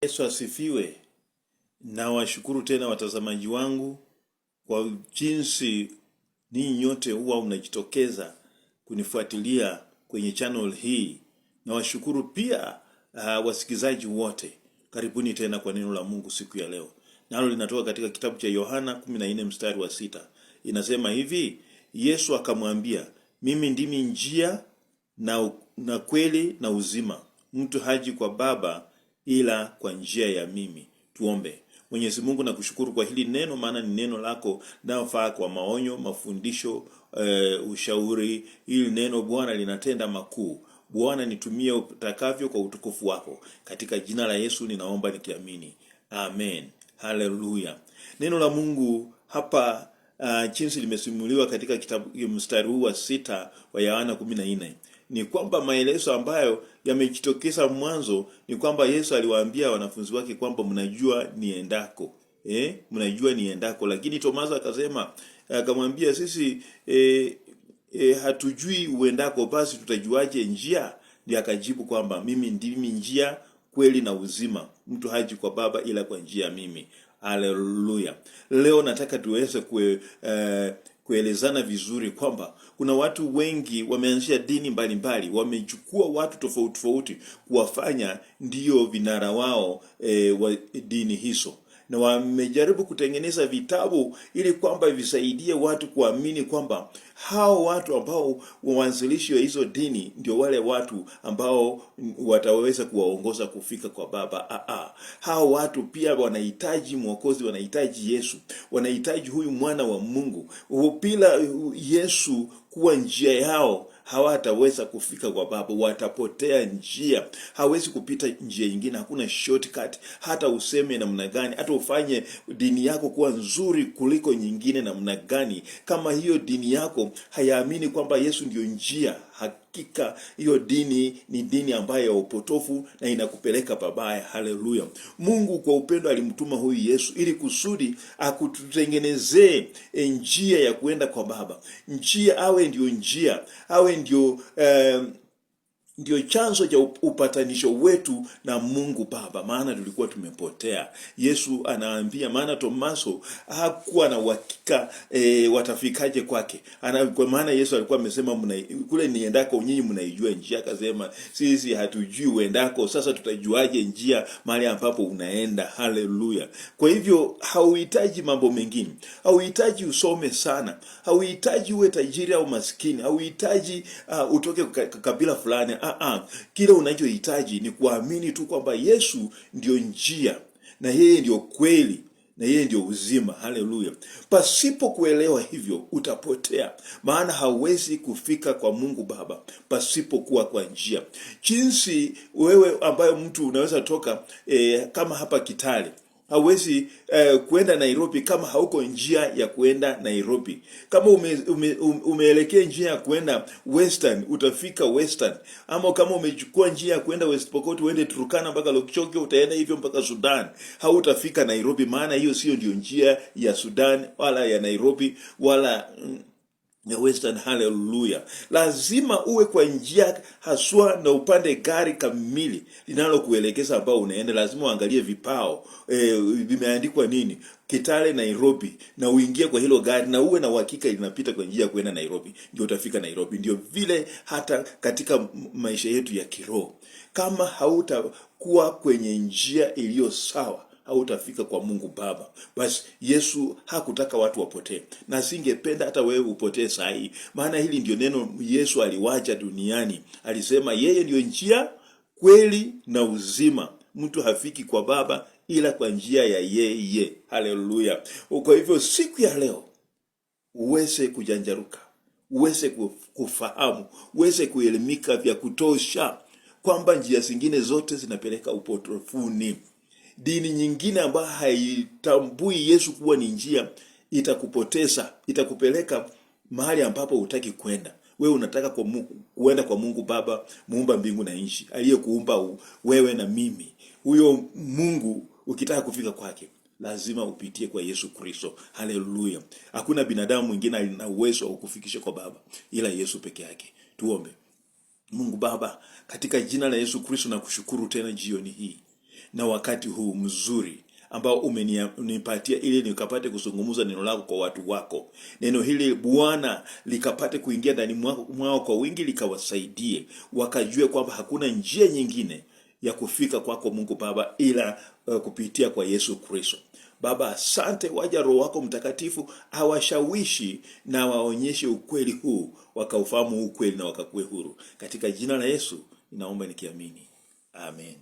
Yesu asifiwe. Na washukuru tena watazamaji wangu kwa jinsi ninyi nyote huwa mnajitokeza kunifuatilia kwenye channel hii. Na washukuru pia wasikizaji wote. Karibuni tena kwa neno la Mungu siku ya leo. Nalo linatoka katika kitabu cha Yohana 14 mstari wa 6. Inasema hivi, Yesu akamwambia, mimi ndimi njia na kweli na uzima. Mtu haji kwa Baba ila kwa njia ya mimi. Tuombe. Mwenyezi Mungu, nakushukuru kwa hili neno, maana ni neno lako linalofaa kwa maonyo, mafundisho, ushauri. Hili neno Bwana linatenda makuu. Bwana, nitumie utakavyo kwa utukufu wako. Katika jina la Yesu ninaomba nikiamini. Amen. Haleluya. Neno la Mungu hapa jinsi limesimuliwa katika kitabu mstari huu wa 6 wa Yohana 14. Ni kwamba maelezo ambayo yamejitokeza mwanzo ni kwamba Yesu aliwaambia wanafunzi wake kwamba mnajua niendako. Mnajua niendako, lakini Tomaso akasema, akamwambia sisi hatujui uendako, basi tutajuaje njia? Ndiye akajibu kwamba mimi ndimi njia, kweli na uzima. Mtu haji kwa Baba ila kwa njia mimi. Haleluya. Leo nataka tuweze kuelezana vizuri kwamba kuna watu wengi wameanzisha dini mbalimbali, wamechukua watu tofauti tofauti kuwafanya ndio vinara wao wa dini hizo, na wamejaribu kutengeneza vitabu ili kwamba visaidie watu kuamini kwamba hao watu ambao waanzilishi wa hizo dini ndio wale watu ambao wataweza kuwaongoza kufika kwa Baba. Hao watu pia wanahitaji mwokozi, wanahitaji Yesu, wanahitaji huyu mwana wa Mungu. Bila Yesu kuwa njia yao, hawataweza kufika kwa Baba, watapotea njia. Hawezi kupita njia nyingine, hakuna shortcut. Hata useme namna gani, hata ufanye dini yako kuwa nzuri kuliko nyingine namna gani, kama hiyo dini yako hayaamini kwamba Yesu ndio njia, hakika hiyo dini ni dini ambayo ya upotofu na inakupeleka pabaya. Haleluya. Mungu kwa upendo alimtuma huyu Yesu ili kusudi akututengenezee njia ya kuenda kwa Baba. Njia, awe ndio njia, awe ndio chanzo cha upatanisho wetu na Mungu Baba, maana tulikuwa tumepotea. Yesu anaambia, maana Tomaso hakuwa na uhakika watafikaje kwake. Kwa maana Yesu alikuwa amesema kule niendako nyinyi mnaijua njia. Akasema sisi hatujui uendako, sasa tutajuaje njia mahali ambapo unaenda? Haleluya. Kwa hivyo hauhitaji mambo mengine, hauhitaji usome sana, hauhitaji uwe tajiri au maskini, hauhitaji utoke kabila fulani. Kile unachohitaji ni kuamini tu kwamba Yesu ndio njia, na yeye ndio kweli, na yeye ndio uzima. Haleluya. Pasipo kuelewa hivyo utapotea, maana hauwezi kufika kwa Mungu Baba pasipo kuwa kwa njia. Jinsi wewe ambayo mtu unaweza toka kama hapa Kitale, hauwezi kuenda Nairobi kama hauko njia ya kuenda Nairobi. Kama umeelekea njia ya kuenda Western, utafika Western. Ama kama umechukua njia ya kuenda West Pokot, uende Turkana mpaka Lokchokio, utaenda hivyo mpaka Sudan, hautafika Nairobi, maana hiyo sio ndio njia ya Sudan wala ya Nairobi wala ya Western. Hallelujah. Lazima uwe kwa njia haswa na upande gari kamili linalo kuelekeza ambao unaenda. Lazima uangalie vipao vimeandikwa nini, Kitale Nairobi, na uingie kwa hilo gari na uwe na uhakika linapita kwa njia kwenda Nairobi, ndio utafika Nairobi. Ndio vile hata katika maisha yetu ya kiroho, kama hautakuwa kwenye njia iliyo sawa, hautafika kwa Mungu Baba. Basi Yesu hakutaka watu wapotee, na singependa hata wewe upotee saa hii, maana hili ndio neno Yesu aliwacha duniani. Alisema yeye ndio njia, kweli na uzima. Mtu hafiki kwa Baba ila kwa njia ya yeye. Haleluya. Kwa hivyo siku ya leo uweze kujanjaruka, uweze kufahamu, uweze kuelimika vya kutosha kwamba njia zingine zote zinapeleka upotofuni. Dini nyingine ambayo haitambui Yesu kuwa ni njia itakupoteza, itakupeleka mahali ambapo hutaki kwenda. Wewe unataka kuenda kwa Mungu Baba, muumba mbingu na nchi, aliyekuumba wewe na mimi. Huyo Mungu ukitaka kufika kwake, lazima upitie kwa Yesu Kristo. Haleluya. Hakuna binadamu mwingine ana uwezo wa kukufikisha kwa Baba ila Yesu peke yake. Tuombe. Mungu Baba, katika jina la Yesu Kristo nakushukuru tena jioni hii. na wakati huu mzuri ambao umenipatia ili nikapate kuzungumza neno lako kwa watu wako. Neno hili Bwana likapate kuingia ndani mwao kwa wingi, likawasaidie wakajue kwamba hakuna njia nyingine ya kufika kwako Mungu Baba ila kupitia kwa Yesu Kristo. Baba, asante, waja Roho wako Mtakatifu awashawishi na waonyeshe ukweli huu, wakaufahamu ukweli na wakakuwe huru. Katika jina la Yesu ninaomba nikiamini. Amen.